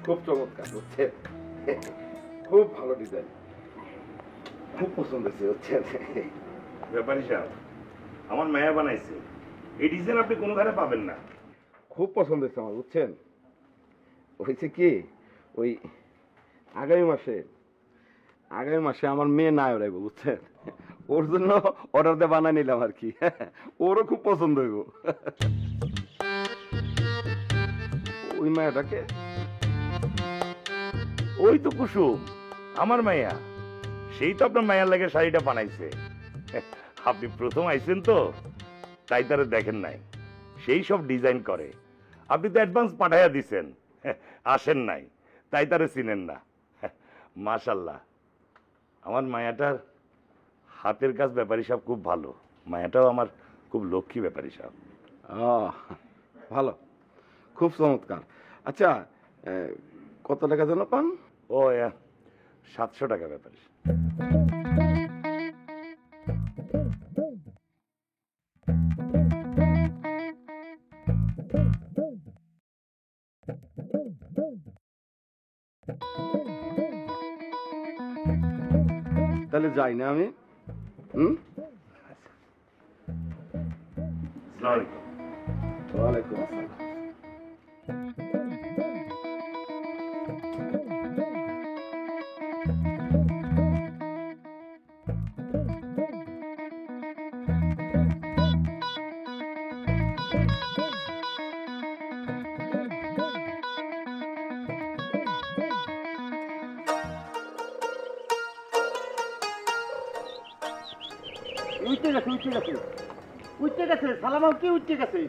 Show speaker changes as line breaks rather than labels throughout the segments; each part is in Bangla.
খুব চমৎকার হচ্ছে, খুব ভালো ডিজাইন, খুব পছন্দ হয়েছে হচ্ছে।
ব্যাপারী সাহেব, আমার মায়া বানাইছে, এই ডিজাইন আপনি কোনো ঘরে পাবেন না।
খুব পছন্দ হয়েছে আমার, বুঝছেন। হয়েছে কি, ওই আগামী মাসে আমার মেয়ে নায়ক রাখবো, বুঝছেন। ওর জন্য অর্ডার দিয়ে বানাই নিলাম আর কি। ওরও খুব পছন্দ হইব। ওই মায়াটাকে,
ওই তো কুসুম, আমার মায়া। সেই তো আপনার মায়ার লাগে শাড়িটা বানাইছে। আপনি প্রথম আইছেন তো, তাই তারা দেখেন নাই। সেই সব ডিজাইন করে, আপনি তো অ্যাডভান্স পাঠাইয়া দিছেন, আসেন নাই, তাই তারা চিনেন না। মাশাল্লাহ, আমার মায়াটার হাতের কাজ ব্যাপারী সাহেব খুব ভালো। মায়াটাও আমার খুব লক্ষ্মী ব্যাপারী সাহেব।
ভালো, খুব চমৎকার। আচ্ছা, কত টাকা যেন পান?
ও 700 টাকা ব্যাপারী।
তাহলে যাই না আমি? ওয়ালাইকুম আসসালাম।
উঠতে গেছে সালাম কি উঠতে গেছে?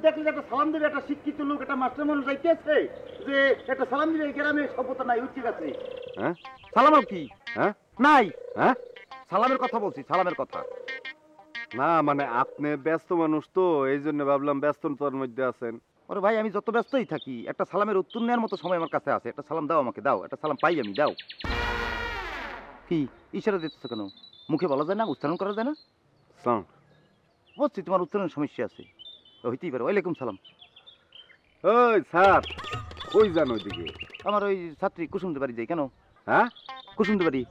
দেখলে একটা সালাম দিলে, একটা শিক্ষিত লোক, একটা মাস্টার মানুষ যাইতেছে যে একটা সালাম দিলে গ্রামে সভ্যতা নাই, উঠতে গেছে।
হ্যাঁ,
সালাম কি?
হ্যাঁ
নাই,
হ্যাঁ,
সালামের কথা বলছি, সালামের কথা।
না মানে আপনি ব্যস্ত মানুষ তো, এই জন্য ভাবলাম ব্যস্ততার মধ্যে আছেন।
ওরে ভাই, আমি যত ব্যস্তই থাকি, একটা সালামের উত্তর নেওয়ার মতো সময় আমার কাছে আছে। একটা সালাম দাও, আমাকে দাও, একটা সালাম পাই আমি, দাও। কি ইশারা দিতেছ কেন? মুখে বলা যায় না, উচ্চারণ করা যায় না? বুঝছি তোমার উচ্চারণের সমস্যা আছে, হইতেই পারে। ওয়ালাইকুম সালাম।
ওই স্যার, কই যান ওইদিকে?
আমার ওই ছাত্রী কুসুমদের বাড়ি যাই। কেন?
হ্যাঁ,
কুসুমদের বাড়ি।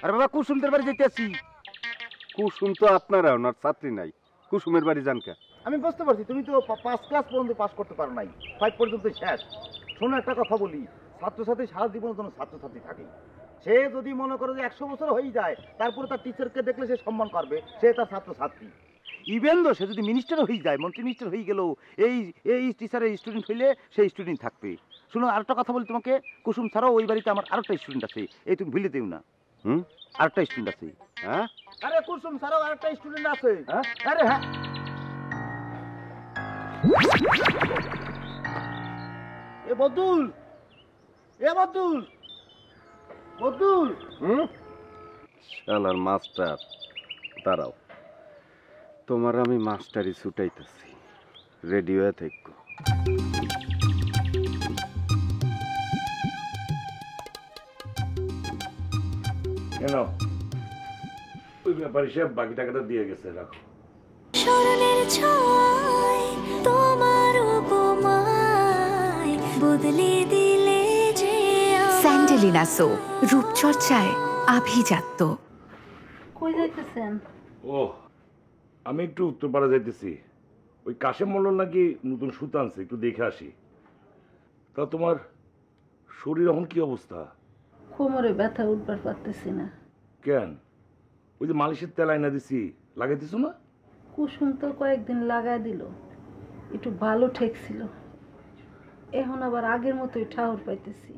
আরে বাবা, কুসুমদের বাড়ি যাইতে আছি।
কুসুম তো আপনারা ওনার ছাত্রী নাই, কুসুমের বাড়ি যান কে?
আমি বুঝতে পারছি, তুমি তো 5 ক্লাস পর্যন্ত পাস করতে পারো নাই, 5 পর্যন্ত শেষ। শোনো একটা কথা বলি, ছাত্রছাত্রী সারা জীবনের জন্য ছাত্রছাত্রী থাকে। সে যদি মনে করে যে 100 বছর হয়ে যায়, তারপরে তার টিচারকে দেখলে সে সম্মান করবে, সে তার ছাত্রছাত্রী। ইভেন তো সে যদি মিনিস্টার হয়ে যায়, মন্ত্রী মিনিস্টার হয়ে গেলেও এই এই টিচারের স্টুডেন্ট হইলে সেই স্টুডেন্ট থাকবে। শুনো, আরেকটা কথা বলি তোমাকে, কুসুম ছাড়াও ওই বাড়িতে আমার আরেকটা স্টুডেন্ট আছে, এই তুমি ভুলে দিও না। আরেকটা স্টুডেন্ট আছে।
হ্যাঁ,
আরে কুসুম ছাড়াও আরেকটা স্টুডেন্ট আছে। আরে হ্যাঁ, এ বদুল, এ বদুল, বদুল।
শালার মাস্টার, দাঁড়াও, তোমার আমি মাস্টারি ছুটাইতেছি, রেডি হয়ে থাকো।
কেন? ওই ব্যাপারী সাহেব বাকি টাকাটা দিয়ে গেছে, রাখো।
স্মরণের ছয় তোমার উপমায় বদলে দিলে যে
স্যান্ডেলিনা সো, রূপচর্চায় আভিজাত্য।
কই যাইতেছেন?
ও, আমি একটু উত্তরপাড়া যাইতেছি। ওই কাশেম মোল্লার নাকি নতুন সুতা আনছে, একটু দেখে আসি। তা তোমার শরীর এখন কি অবস্থা?
কোমরে ব্যথা, উঠবার পারতেছি না।
কেন? ওই যে মালিশের তেল আইনা দিছি, লাগাইতেছো না?
কুসুম তো কয়েকদিন লাগাই দিল, একটু ভালো ঠেকছিল। এখন আবার আগের মতোই ঠাহর পাইতেছি।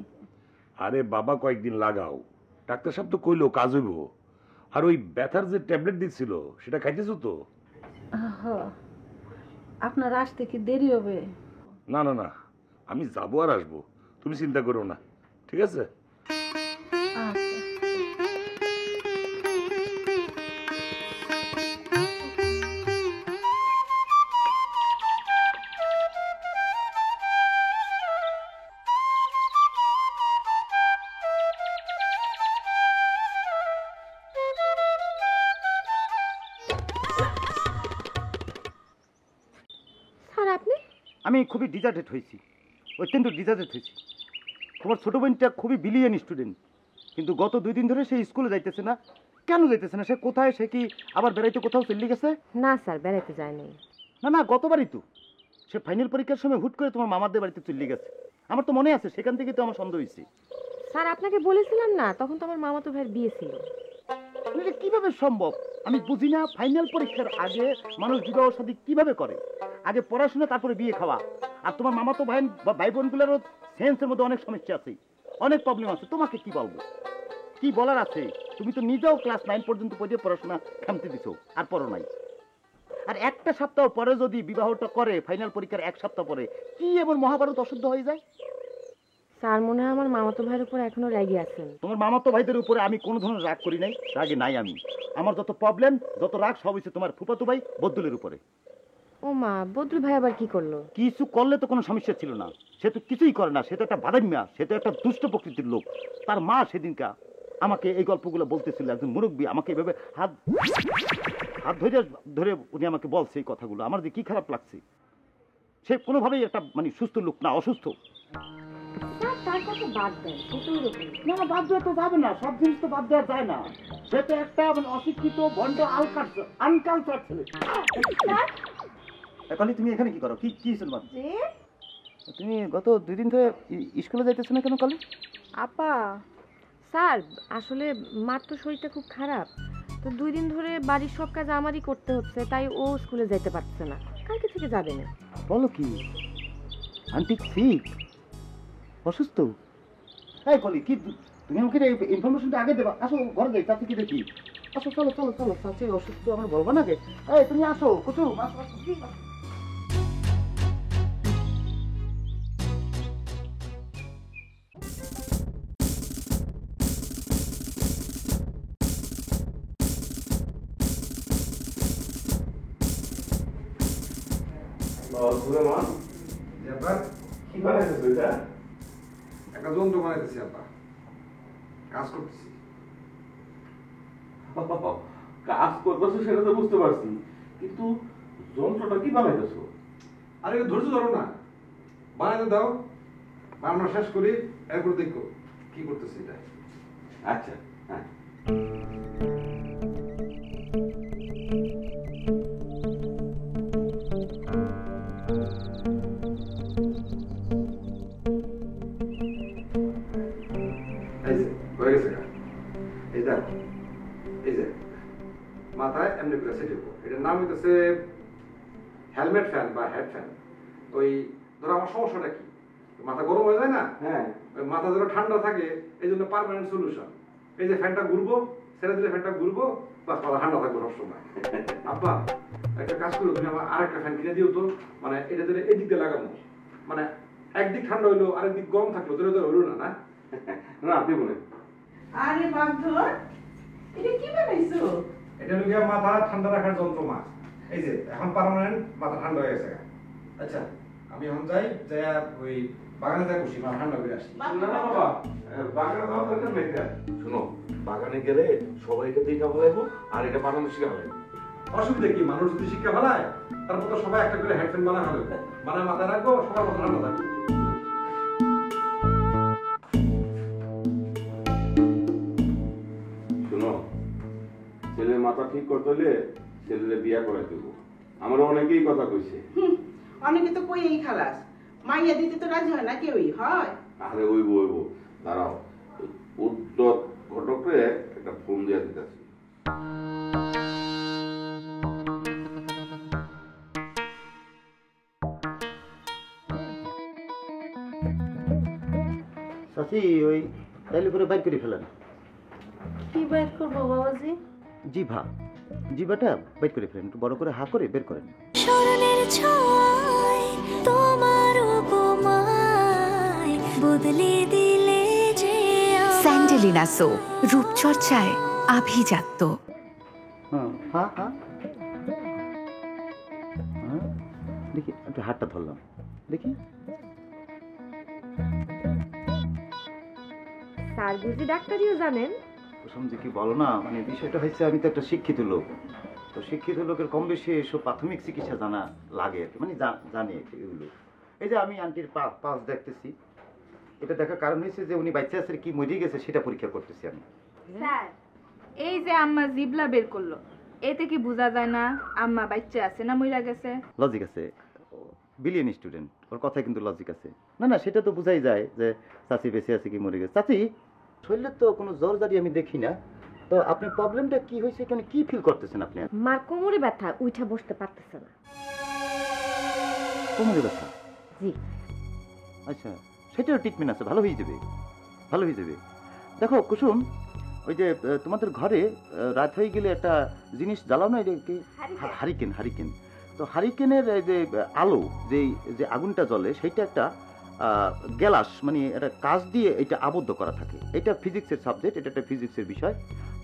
আরে বাবা, কয়েকদিন লাগাও, ডাক্তার সাহেব তো কইলো কাজ হইব। আর ওই ব্যথার যে ট্যাবলেট দিচ্ছিল সেটা খাইতেছো তো?
আপনার আসতে কি দেরি হবে?
না না না, আমি যাবো আর আসবো, তুমি চিন্তা করো না, ঠিক আছে?
স্যার আপনি?
আমি খুবই ডিজার্টেড হয়েছি। অত্যন্ত ডিজার্টেড হয়েছি। তোমার ছোট বোনটা খুবই বিলিয়ন স্টুডেন্ট, কিন্তু গত 2 দিন ধরে সে স্কুলে যাইতেছে না। কেন যাইতেছে না? সে কোথায়? সে কি আবার বেড়াইতে কোথাও চলে গেছে?
না স্যার, বেড়াইতে যায়নি।
না, গতবারই তো সে ফাইনাল পরীক্ষার সময় হুট করে তোমার মামাদের বাড়িতে চলে গেছে। আমার তো মনে আছে, সেখান থেকে তো আমার সন্দেহ হয়েছে।
স্যার আপনাকে বলেছিলাম না, তখন তো আমার মামাতো ভাইয়ের বিয়ে ছিল।
এটা কিভাবে সম্ভব আমি বুঝি না। ফাইনাল পরীক্ষার আগে মানুষ বিবাহ শাদী কিভাবে করে? আগে পড়াশোনা, তারপরে বিয়ে খাওয়া। আর তোমার মামাতো ভাই বোনগুলোরও সেন্সের মধ্যে অনেক সমস্যা আছে, অনেক প্রবলেম আছে। তোমাকে কি বলবো, কি বলার আছে? তুমি তো নিজেও ক্লাস 9 পর্যন্ত পড়ে পড়াশোনা থামতে দিছো, আর পড়ো নাই। আর একটা সপ্তাহ পরে যদি বিবাহটা করে, ফাইনাল পরীক্ষার 1 সপ্তাহ পরে, কি এমন মহাভারত অশুদ্ধ হয়ে যায়?
স্যার মনে হয় আমার মামাতো ভাইয়ের উপর এখনো রেগে আছেন।
তোমার মামাতো ভাইদের উপরে আমি কোনো ধরনের রাগ করি নাই, রাগে নাই আমি। আমার যত প্রবলেম, যত রাগ সব হচ্ছে তোমার ফুফাতো ভাই বদুলের উপরে।
ও মা, বদরুল ভাই আবার কি করলো?
কিছু করলে তো কোনো সমস্যা ছিল না। সে তো কিছুই করে না, সে তো একটা বাদাম্যা, সে তো একটা দুষ্ট প্রকৃতির লোক। তার মা সেদিনকা আমাকে এই গল্পগুলো বলতেছিল, একজন মুরব্বী আমাকে এভাবে হাত ধরে উনি আমাকে বলছে এই কথাগুলো। আমার যে কি খারাপ লাগছে। সে কোনোভাবেই একটা মানে সুস্থ লোক না, অসুস্থ।
তার কথা বাদ দেন, সে তো ওরকম।
না, বাদ দেওয়া তো যাবে না, সব জিনিস তো বাদ দেওয়া যায় না। সে তো একটা মানে অশিক্ষিত ভণ্ড আনকালচার ছেলে। এখন তুমি এখানে কি করো? কি কি শুনবা? তুমি গত 2 দিন ধরে স্কুলে যাইতেছো না কেন কালি?
আপা, স্যার আসলে মার তো শরীরটা খুব খারাপ, তো 2 দিন ধরে বাড়ির সব কাজ আমারই করতে হচ্ছে, তাই ও স্কুলে যাইতে পারছে না। কালকে থেকে যাবে না।
বলো কি? আন্টি ঠিক অসুস্থ? এই কলি কি তুমি আমাকে ইনফরমেশনটা আগে দেবা। আসো ঘরে যাই, তাতে কি দেখি। আসো, চলো চলো চলো, চাচি অসুস্থ, আমার বলবো না কে? এই তুমি আসো, কুচু আসো আসো।
একটা যন্ত্র বানাইতেছি আব্বা, কাজ করতেছি। কাজ করতেছো সেটা তো বুঝতে পারছি, কিন্তু যন্ত্রটা কি বানাইতেছো?
আরে ধৈর্য ধরো না, বানাইতে দাও, বানানো শেষ করি, এরপর দেখো কি করতেছি এটা।
আচ্ছা, হ্যাঁ।
এই যে হয়ে গেছে গা। এই দেখো, এই যে মাথায় এমনি করে সেট দেবো। এটার নাম হইতেছে হেলমেট ফ্যান বা হেড ফ্যান। ওই ধরো আমার সমস্যাটা কি, মাথা গরম হয়ে যায় না?
হ্যাঁ,
ওই মাথা যেন ঠান্ডা থাকে, এই জন্য পার্মানেন্ট সলিউশন। এই যে ফ্যানটা ঘুরবো, ছেড়ে দিলে ফ্যানটা ঘুরবো, বাস মাথা ঠান্ডা থাকবো সবসময়। আব্বা একটা কাজ করো, তুমি আমার আরেকটা ফ্যান কিনে দিও তো। মানে এটা দিলে এদিক দিয়ে লাগাবো, মানে একদিক ঠান্ডা হইলো আরেকদিক গরম থাকলো, তোর তো হইলো না।
না দেবো না।
আরে বান্ধব, এটা কি বানাইছো?
এটা হলো মাথা ঠান্ডা রাখার যন্ত্র মা। এই যে এখন পার্মানেন্ট মাথা ঠান্ডা হয়ে গেছে। আচ্ছা আমি এখন যাই, যাই ওই বাগানে যাই বসি, মাথা ঠান্ডা করে আসি।
না না বাবা, বাগানে যাওয়া দরকার নেই। শোনো, বাগানে গেলে সবাইকে দেখা বলাইবো, আর এটা বানানো শিখা হবে।
অসুবিধা কি? মানুষ যদি শিক্ষা ফেলায়, তারপর তো সবাই একটা করে হেডফোন বানানো হবে, বানায় মাথায় রাখবো, সবার মাথা ঠান্ডা থাকবে।
শোনো, ছেলের মাথা ঠিক করতে হলে ছেলের বিয়া করে দেবো। আমার অনেকেই কথা কইছে।
অনেকে তো কই এই খালাস, মাইয়া দিতে তো রাজি হয় না কেউই, হয়?
আরে ওইবো দাঁড়াও, উত্তর ঘটকরে একটা ফোন দিয়ে দিতেছি।
চাচি ওই তাইলে করে বাইর করে ফেলেন।
কি বাইর করবো বাবাজি?
জিভাটা বাইর করে ফেলেন, একটু বড় করে হা করে বের করেন।
স্মরণের ছয় তোমার উপমায় বদলে দিলে যে
স্যান্ডেলিনা সো, রূপচর্চায় আভিজাত্য।
হ্যাঁ হ্যাঁ হ্যাঁ, দেখি একটু হাতটা ধরলাম, দেখি।
স্যার বুঝি ডাক্তারিও জানেন?
যে কি বলো না, মানে বিষয়টা হচ্ছে আমি তো একটা শিক্ষিত লোক, তো শিক্ষিত লোকের কম বেশি এসব প্রাথমিক চিকিৎসা জানা লাগে আর কি, মানে জানি এগুলো। এই যে আমি আন্টির পাস দেখতেছি, এটা দেখার কারণ হচ্ছে যে উনি বাচ্চা আছে কি মরে গেছে সেটা পরীক্ষা করতেছি আমি।
স্যার, এই যে আম্মা জিবলা বের করলো, এতে কি বোঝা যায় না আম্মা বাচ্চা আছে না মইরা গেছে?
লজিক আছে, বিলিয়ন স্টুডেন্ট, ওর কথায় কিন্তু লজিক আছে। না না, সেটা তো বোঝাই যায় যে চাচি বেঁচে আছে কি মরে গেছে। চাচি শরীরের তো কোনো জ্বর জারি আমি দেখি না, তো আপনার প্রবলেমটা কি হয়েছে, এখানে কি ফিল করতেছেন আপনি?
মার কোমরে ব্যথা, উঠে বসতে পারতেছে না।
কোমরে ব্যথা?
জি।
আচ্ছা, সেটারও ট্রিটমেন্ট আছে, ভালো হয়ে যাবে, ভালো হয়ে যাবে। দেখো কুসুম, ওই যে তোমাদের ঘরে রাত হয়ে গেলে একটা জিনিস জ্বালাও না, কি হারিকেন, হারিকেন। তো হারিকেনের এই যে আলো, যে আগুনটা জ্বলে, সেইটা একটা গ্যালাস, মানে একটা কাঁচ দিয়ে এটা আবদ্ধ করা থাকে। এটা ফিজিক্সের সাবজেক্ট, এটা একটা ফিজিক্সের বিষয়।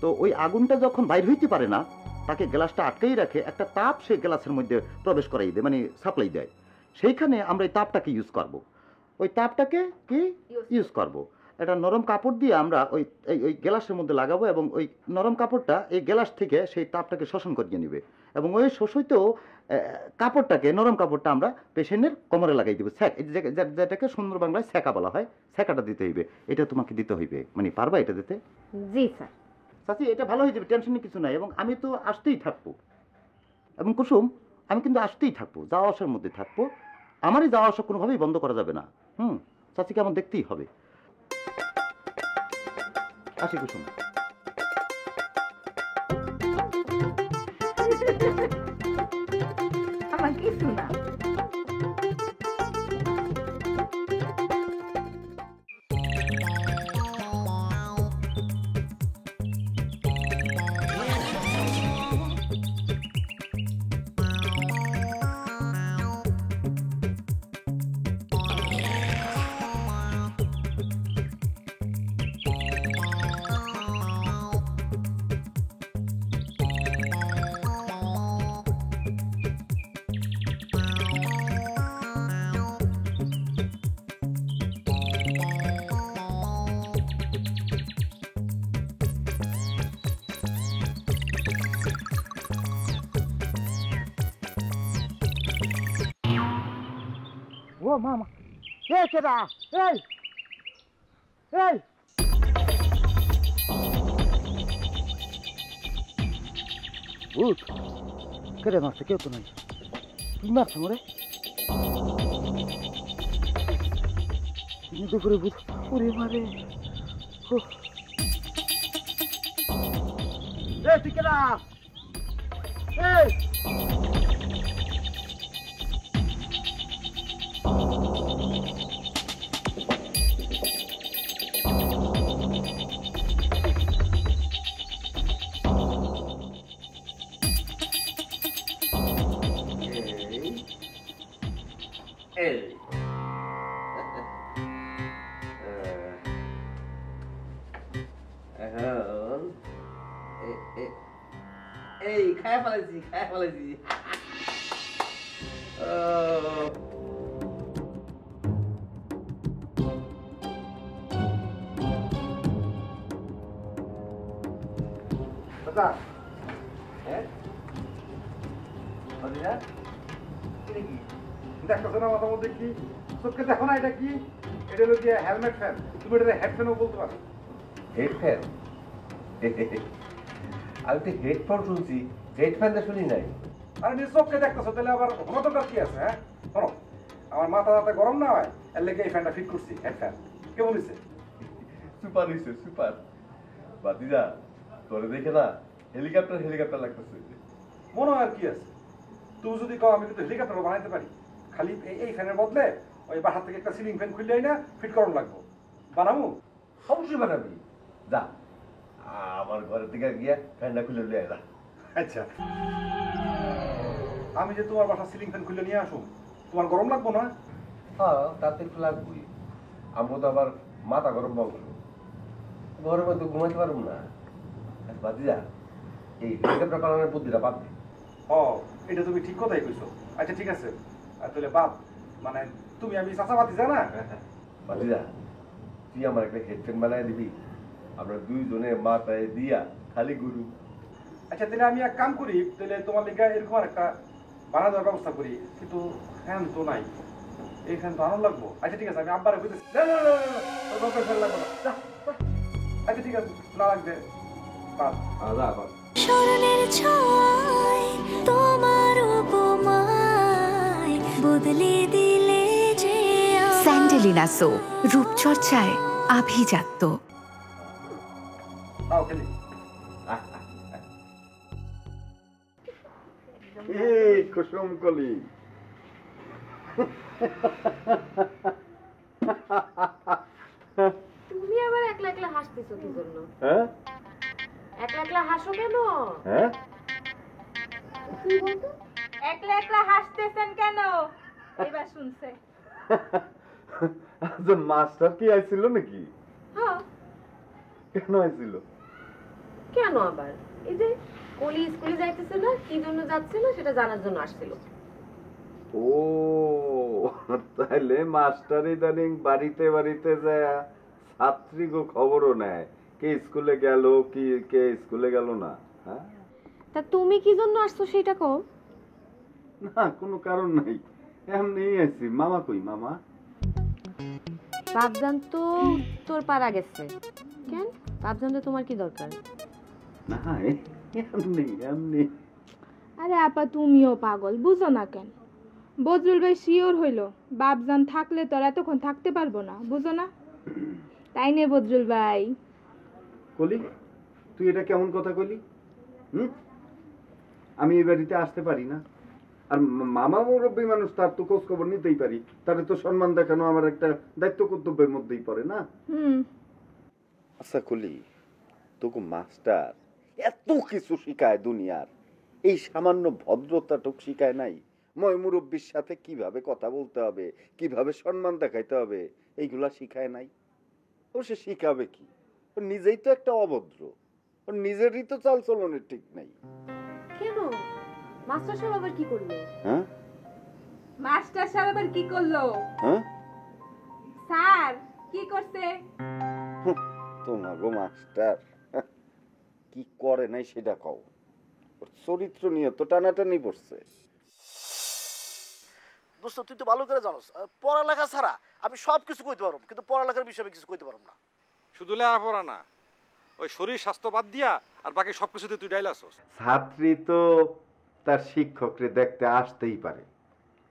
তো ওই আগুনটা যখন বাইর হইতে পারে না, তাকে গ্যালাসটা আটকেই রাখে, একটা তাপ সে গ্যালাসের মধ্যে প্রবেশ করাই দেয়, মানে সাপ্লাই দেয়। সেইখানে আমরা এই তাপটাকে ইউজ করব। ওই তাপটাকে কি ইউজ করব, একটা নরম কাপড় দিয়ে আমরা ওই গ্যালাসের মধ্যে লাগাবো, এবং ওই নরম কাপড়টা এই গ্যালাস থেকে সেই তাপটাকে শোষণ করিয়ে নেবে, এবং ওই শোষিত কাপড়টাকে, নরম কাপড়টা আমরা পেশেন্টের কোমরে লাগাই দেবো। যেটাকে সুন্দর বাংলায় ছ্যাঁকা বলা হয়, ছ্যাঁকাটা দিতে হইবে, এটা তোমাকে দিতে হইবে। মানে পারবা এটা দিতে?
জি স্যার।
চাচি, এটা ভালো হয়ে যাবে, টেনশনের কিছু নাই। এবং আমি তো আসতেই থাকবো, এবং কুসুম আমি কিন্তু আসতেই থাকবো, যাওয়া আসার মধ্যে থাকবো। আমারই যাওয়া আসা কোনোভাবেই বন্ধ করা যাবে না। চাচিকে আমার দেখতেই হবে। আসি কুসুম।
আমার কিছু না।
ও মামা, এই কেডা? এই এই ভূত কেডা মারছে? কেউ তো নাই। কি মারছে মরে? দুপুরে ভূত উড়ে মারে। এই তুই কেডা? এই
এই খায় ফেলেছি, খায় ফেলেছি।
দেখতেছো না মাথার মধ্যে কি? চোখকে দেখো না, এটা কি? এটা হলো গিয়ে হেলমেট ফ্যান। তুমি এটা হেডফ্যানও বলতে পারো।
Head fan? আমি তো হেডফোন শুনছি, হেড ফ্যানটা শুনি নাই।
আরে নিজ চোখকে দেখতেছো, তাহলে আবার হতটার কি আছে? হ্যাঁ শোনো, আমার মাথা যাতে গরম না হয় এর লেগে এই ফ্যানটা ফিট করছি, হেড ফ্যান। কেমন হয়েছে?
সুপার হয়েছে, সুপার। বাতিজা, তোরে দেখে না হেলিকপ্টার লাগতেছে।
মনে হয় আর কি আছে? তুমি যদি কও আমি কিন্তু হেলিকপ্টারও বানাইতে পারি, খালি এই ফ্যানের বদলে ওই বাসার থেকে একটা সিলিং ফ্যান খুললেই না ফিট করানো লাগবো। বানাবো?
অবশ্যই বানাবি। যা আমার ঘরের থেকে গিয়া ফ্যানটা খুলে লিয়ে যা।
আচ্ছা, আমি যে তোমার বাসার সিলিং ফ্যান খুলে নিয়ে আসুন, তোমার গরম লাগবো না?
হ্যাঁ, তাতে একটু লাগবই। আমরা তো আবার মাথা গরম বংশ, ঘরের মধ্যে ঘুমাইতে পারব না। বাতিজা, এই হেলিকপ্টার বানানোর বুদ্ধিটা বাদ দে।
ও, এটা তুমি ঠিক কথাই কইছো। আচ্ছা ঠিক আছে, তাহলে বাপ মানে তুমি আমি চাচা বাতিজা না?
বাতিজা, তুই আমার একটা হেডফোন বানায় দিবি, আমরা দুইজনে মাথায় দিয়া খালি ঘুরু।
আচ্ছা তাহলে আমি এক কাম করি, তাহলে তোমার লেগে এরকম আর একটা বানা দেওয়ার ব্যবস্থা করি, কিন্তু ফ্যান তো নাই। এই ফ্যান তো আনার লাগবো। আচ্ছা ঠিক আছে, আমি আব্বারে বুঝতেছি। না না না না, তোর বাপের ফ্যান লাগবো না। যা, যা। আচ্ছা ঠিক আছে, না লাগবে বাদ।
যা বাদ।
স্মরণের ছয় তোমার উপমায় বদলে দিলে যে
স্যান্ডেলিনা সো রূপচর্চায় আভিজাত্য।
আও খেলি।
এই কুসুম কলি,
তুমি আবার একলা একলা হাসতেছো কি জন্য?
হ্যাঁ
একলা একলা হাসো কেন?
হ্যাঁ
কি বলতো?
একলা একলা হাসতেছেন কেন? এবার শুনছে।
আচ্ছা মাস্টার কি আইছিল নাকি?
হ্যাঁ।
কেন আইছিল?
কেন আবার? এই যে কলি স্কুলে যাইতেছে না, কি জন্য যাচ্ছে না সেটা জানার জন্য আসছিল।
ও তাহলে মাস্টার ইদানিং বাড়িতে বাড়িতে যায় ছাত্রীগো খবরও নেয় কে স্কুলে গেল কি কে স্কুলে গেল না। হ্যাঁ
তা তুমি কি জন্য আসছো সেটা কও।
না কোনো কারণ নাই, এমনি আছি। মামা কই মামা?
বাপজান তো তোর পাড়া গেছে। কেন বাপজান তো তোমার কি দরকার?
না এমনি এমনি।
আরে আপা তুমিও পাগল, বুঝো না কেন? বজরুল ভাই শিওর হইল বাপজান থাকলে তোর এতক্ষণ থাকতে পারবো না, বুঝো না? তাই নে বজরুল ভাই।
কলি তুই এটা কেমন কথা কইলি? আমি এই বাড়িতে আসতে পারি না? আর মামা মুরব্বী মানুষ, তার তো খোঁজ খবর নিতেই পারি, তার তো সম্মান দেখানো আমার একটা দায়িত্ব কর্তব্যের মধ্যেই পড়ে না? আচ্ছা কলি, তোকে মাস্টার এত কিছু শিখায় দুনিয়ার, এই সামান্য ভদ্রতাটুক শিখায় নাই? মই মুরব্বীর সাথে কিভাবে কথা বলতে হবে, কিভাবে সম্মান দেখাইতে হবে, এইগুলা শিখায় নাই? ও সে শিখাবে কি? ও নিজেই তো একটা অভদ্র, ওর নিজেরই তো চাল চলনের ঠিক নাই।
কেন মাস্টার সাহেব আবার কি করলো?
হ্যাঁ
মাস্টার সাহেব আবার কি করলো?
হ্যাঁ
স্যার কি করছে?
তোমার গো মাস্টার কি করে নাই সেটা কও। ওর চরিত্র নিয়ে তো টানাটানি পড়ছে।
দোস্ত তুই তো ভালো করে জানোস পড়ালেখা ছাড়া আমি সব কিছু কইতে পারব, কিন্তু পড়ালেখার বিষয়ে কিছু কইতে পারব না।
শুধু লেখাপড়া না, ওই শরীর স্বাস্থ্য বাদ দিয়া আর বাকি সবকিছুতে তুই ডাইলাছস।
ছাত্রী তো তার শিক্ষককে দেখতে আসতেই পারে,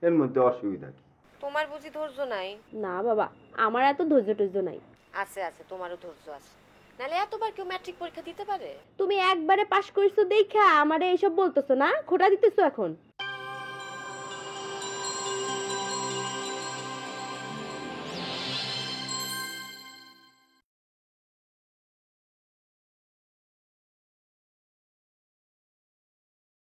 এর মধ্যে অসুবিধা কি?
তোমার বুঝি ধৈর্য নাই?
না বাবা, আমার এত ধৈর্য টৈর্য নাই।
আছে আছে, তোমারও ধৈর্য আছে, নাহলে এতবার কেউ ম্যাট্রিক পরীক্ষা দিতে পারে?
তুমি একবারে পাশ করিছো দেখা আমারে এইসব বলতেছো না, খোটা দিতেছো এখন।